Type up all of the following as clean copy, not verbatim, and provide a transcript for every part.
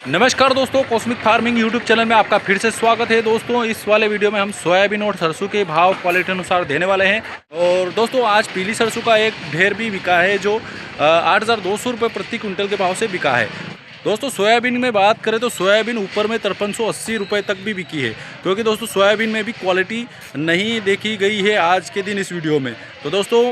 नमस्कार दोस्तों, cosmic farming YouTube channel में आपका फिर से स्वागत है। दोस्तों इस वाले वीडियो में हम सोयाबीन और सरसों के भाव क्वालिटी अनुसार देने वाले हैं। और दोस्तों आज पीली सरसों का एक ढेर भी बिका है जो 8,200 रुपये प्रति कुंटल के भाव से बिका है। दोस्तों सोयाबीन में बात करें तो सोयाबीन ऊपर में 5380 रुपये तक भी बिकी है, क्योंकि दोस्तों सोयाबीन में भी क्वालिटी नहीं देखी गई है आज के दिन इस वीडियो में। तो दोस्तों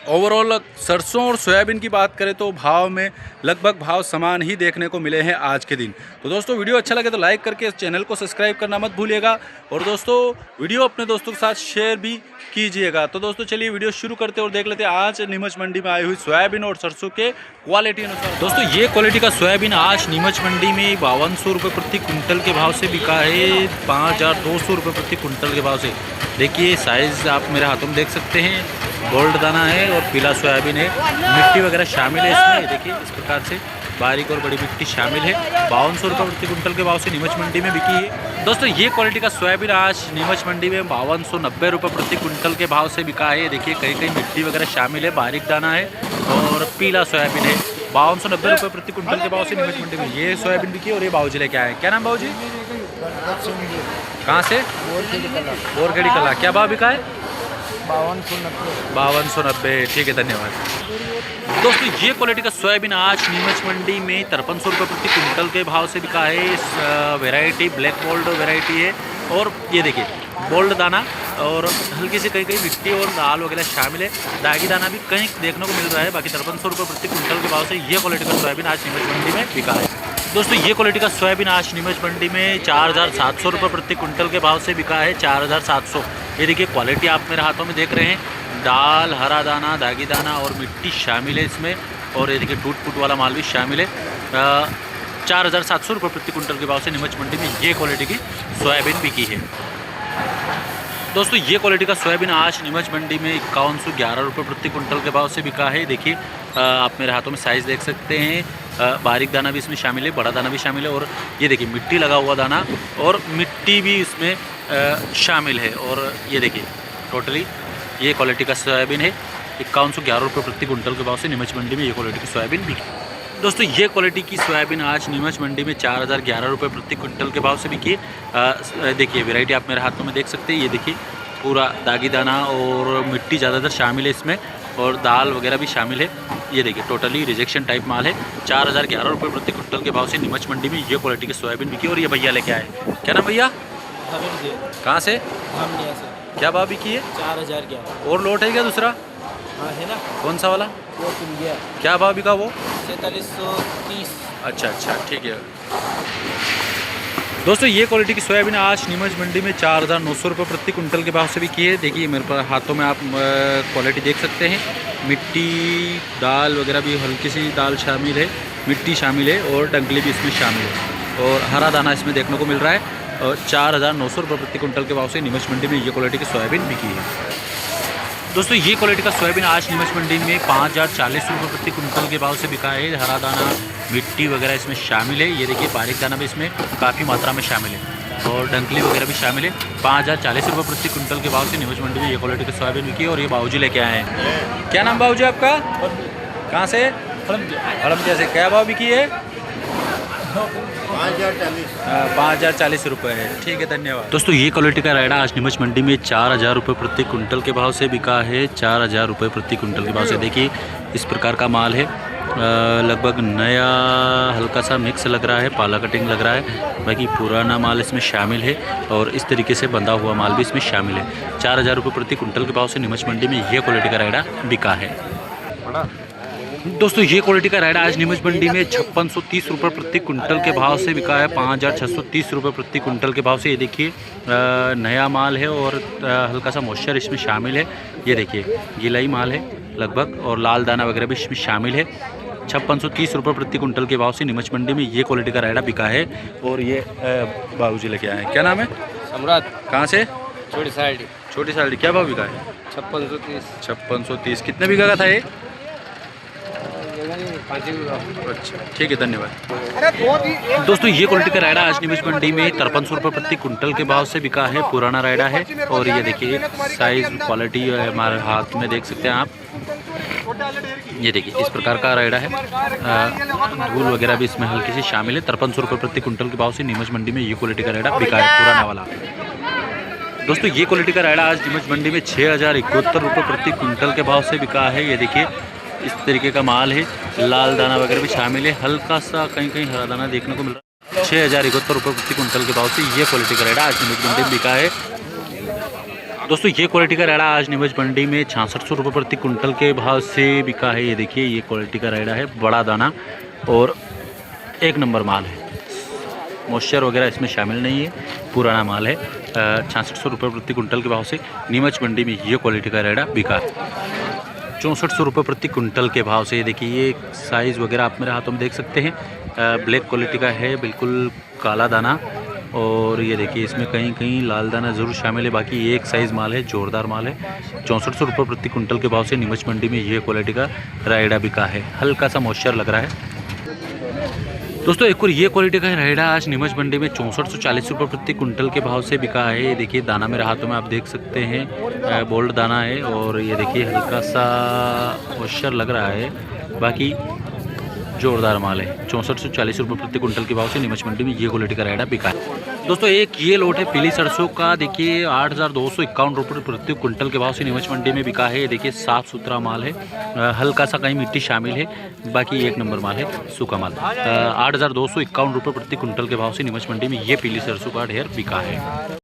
ओवरऑल सरसों और सोयाबीन की बात करें तो भाव में लगभग भाव समान ही देखने को मिले हैं आज के दिन। तो दोस्तों वीडियो अच्छा लगे तो लाइक करके चैनल को सब्सक्राइब करना मत भूलिएगा, और दोस्तों वीडियो अपने दोस्तों के साथ शेयर भी कीजिएगा। तो दोस्तों चलिए वीडियो शुरू करते और देख लेते हैं आज नीमच मंडी में आई हुई सोयाबीन और सरसों के क्वालिटी अनुसार। दोस्तों ये क्वालिटी का सोयाबीन आज नीमच मंडी में 5200 रुपये प्रति कुंटल के भाव से बिका है, 5200 रुपये प्रति कुंटल के भाव से। देखिए साइज़ आप मेरे हाथों में देख सकते हैं, गोल्ड दाना है और पीला सोयाबीन है, मिट्टी वगैरह शामिल है इसमें। देखिए इस प्रकार से बारीक और बड़ी मिट्टी शामिल है। 5200 रुपये प्रति कुंटल के भाव से नीमच मंडी में बिकी है। दोस्तों ये क्वालिटी का सोयाबीन आज नीमच मंडी में 5290 रुपये प्रति कुंटल के भाव से बिका है। देखिए कहीं कहीं मिट्टी वगैरह शामिल है, बारीक दाना है और पीला सोयाबीन है। 5290 रुपये प्रति कुंटल के भाव से नीमच मंडी में ये सोयाबीन बिकी और ये बाबूजी लेके आए। क्या नाम बाबूजी? कहाँ से? बोरखेड़ी कला। क्या भाव बिका है? 5290। ठीक है, धन्यवाद। दोस्तों ये क्वालिटी का सोयाबीन आज नीमच मंडी में 5300 रुपये प्रति कुंटल के भाव से बिका है। इस वेराइटी ब्लैक गोल्ड वेराइटी है, और ये देखिए गोल्ड दाना और हल्की सी कहीं कहीं मिट्टी और दाल वगैरह शामिल है। दागी दाना भी कहीं देखने को मिल रहा है। बाकी 5300 रुपये प्रति कुंटल के भाव से ये क्वालिटी का सोयाबीन आज नीमच मंडी में बिका है। दोस्तों ये क्वालिटी का सोयाबीन आज नीमच मंडी में 4700 रुपये प्रति कुंटल के भाव से बिका है। 4700। ये देखिए क्वालिटी आप मेरे हाथों में देख रहे हैं, दाल, हरा दाना, दागी दाना और मिट्टी शामिल है इसमें। और ये देखिए टूट फूट वाला माल भी शामिल है। 4700 रुपये प्रति कुंटल के भाव से नीमच मंडी में ये क्वालिटी की सोयाबीन बिकी है। दोस्तों ये क्वालिटी का सोयाबीन आज नीमच मंडी में 5111 रुपये प्रति कुंटल के भाव से बिका है। देखिए आप मेरे हाथों में साइज़ देख सकते हैं, बारीक दाना भी इसमें शामिल है, बड़ा दाना भी शामिल है, और ये देखिए मिट्टी लगा हुआ दाना और मिट्टी भी इसमें शामिल है। और ये देखिए टोटली ये क्वालिटी का सोयाबीन है। 5111 रुपये प्रति कुंटल के भाव से नीमच मंडी में ये क्वालिटी की सोयाबीन बिकी। दोस्तों ये क्वालिटी की सोयाबीन आज नीमच मंडी में 4011 रुपये प्रति कुंटल के भाव से बिकी। देखिए वैरायटी आप मेरे हाथों में देख सकते हैं। ये देखिए पूरा दागी दाना और मिट्टी ज़्यादातर शामिल है इसमें, और दाल वगैरह भी शामिल है। ये देखिए टोटली रिजेक्शन टाइप माल है। 4011 रुपये प्रति कुंटल के भाव से नीमच मंडी में ये क्वालिटी की सोयाबीन बिकी। और ये भैया लेके आए। क्या नाम भैया? कहाँ से? क्या भाव बिकी है? 4011। और लोट है क्या दूसरा? हाँ है ना। कौन सा वाला? वो खुल गया। क्या भाव बिका वो? 4330। अच्छा ठीक है। दोस्तों ये क्वालिटी की सोयाबीन आज नीमच मंडी में 4900 रुपये प्रति कुंटल के भाव से बिकी है। देखिए मेरे पास हाथों में आप क्वालिटी देख सकते हैं, मिट्टी दाल वगैरह भी हल्की सी दाल शामिल है, मिट्टी शामिल है और डंकली भी इसमें शामिल है, और हरा दाना इसमें देखने को मिल रहा है। और 4900 रुपये प्रति कुंटल के भाव से नीमच मंडी में ये क्वालिटी की सोयाबीन बिकी है। दोस्तों ये क्वालिटी का सोयाबीन आज नीमच मंडी में 5040 रुपये प्रति कुंटल के भाव से बिका है। हरा दाना मिट्टी वगैरह इसमें शामिल है। ये देखिए बारीक दाना भी इसमें काफ़ी मात्रा में शामिल है, और डंकली वगैरह भी शामिल है। 5040 रुपये प्रति कुंटल के भाव से नीमच मंडी में ये क्वालिटी की सोयाबीन बिकी। और ये बाबूजी लेके आए हैं। क्या नाम बाबूजी आपका? कहाँ से? हड़मदिया से। क्या भाव बिकी है? 5040 रुपये है। ठीक है, धन्यवाद। दोस्तों ये क्वालिटी का रायडा आज नीमच मंडी में 4000 रुपये प्रति कुंटल के भाव से बिका है। 4000 रुपये प्रति कुंटल के भाव से। देखिए इस प्रकार का माल है, लगभग नया हल्का सा मिक्स लग रहा है, पाला कटिंग लग रहा है। बाकी पुराना माल इसमें शामिल है, और इस तरीके से बंधा हुआ माल भी इसमें शामिल है। 4000 रुपये प्रति कुंटल के भाव से नीमच मंडी में ये क्वालिटी का रायडा बिका है। दोस्तों ये क्वालिटी का रायडा आज नीमच मंडी में 5630 रुपये प्रति कुंटल के भाव से बिका है। 5630 रुपये प्रति कुंटल के भाव से। ये देखिए नया माल है और हल्का सा मॉइस्चर इसमें शामिल है। ये देखिए गिलाई माल है लगभग, और लाल दाना वगैरह भी इसमें शामिल है। 5630 रुपये प्रति कुंटल के भाव से नीमच मंडी में ये क्वालिटी का रायडा बिका है। और ये बाबूजी लेके आए हैं। क्या नाम है? सम्राट। कहाँ से? छोटी साइड। छोटी साइड। क्या भाव बिका है? 5630। कितने बीघा का था ये? 5 बीघा। अच्छा ठीक है, धन्यवाद। दोस्तों ये क्वालिटी का रायडा आज नीमच मंडी में 5300 रुपये प्रति कुंटल के भाव से बिका है। पुराना रायडा है, और ये देखिए साइज क्वालिटी हमारे हाथ में देख सकते हैं आप। ये देखिए इस प्रकार का रायडा है। धूल वगैरह भी इसमें हल्की सी शामिल है। 5300 रुपये प्रति कुंटल के भाव से नीमच मंडी में ये क्वालिटी का रायडा बिका है, पुराना वाला। दोस्तों ये क्वालिटी का रायडा आज नीमच मंडी में 6071 रुपये प्रति कुंटल के भाव से बिका है। ये देखिए इस तरीके का माल है, लाल दाना वगैरह भी शामिल है, हल्का सा कहीं कहीं हरा दाना देखने को मिल रहा है। 6071 रुपये प्रति कुंटल के भाव से ये क्वालिटी का रायडा आज नीमच मंडी में बिका है। दोस्तों ये क्वालिटी का रायडा आज नीमच मंडी में 6600 रुपये प्रति कुंटल के भाव से बिका है। ये देखिए ये क्वालिटी का रायडा है, बड़ा दाना और एक नंबर माल है। मॉइस्चर वगैरह इसमें शामिल नहीं है, पुराना माल है। 6600 रुपये प्रति कुंटल के भाव से नीमच मंडी में ये क्वालिटी का रायडा बिका है। 6400 रुपये प्रति कुंटल के भाव से। ये देखिए ये साइज़ वगैरह आप मेरे हाथों में देख सकते हैं। ब्लैक क्वालिटी का है, बिल्कुल काला दाना। और ये देखिए इसमें कहीं कहीं लाल दाना ज़रूर शामिल है, बाकी एक साइज़ माल है, जोरदार माल है। 6400 रुपये प्रति कुंटल के भाव से नीमच मंडी में ये क्वालिटी का रायडा बिका है। हल्का सा मॉइस्चर लग रहा है। दोस्तों एक और ये क्वालिटी का रायडा आज नीमच मंडी में 6440 रुपये प्रति कुंटल के भाव से बिका है। ये देखिए दाना मेरे हाथों में आप देख सकते हैं, बोल्ड दाना है। और ये देखिए हल्का सा मॉइस्चर लग रहा है, बाकी जोरदार माल है। 6440 रुपये प्रति कुंटल के भाव से नीमच मंडी में ये क्वालिटी का रायडा बिका है। दोस्तों एक ये लोट है पीली सरसों का, देखिए 8251 रुपये प्रति कुंटल के भाव से नीमच मंडी में बिका है। ये देखिए साफ़ सुथरा माल है, हल्का सा कहीं मिट्टी शामिल है, बाकी एक नंबर माल है, सूखा माल। 8251 रुपये प्रति कुंटल के भाव से नीमच मंडी में ये पीली सरसों का ढेर बिका है।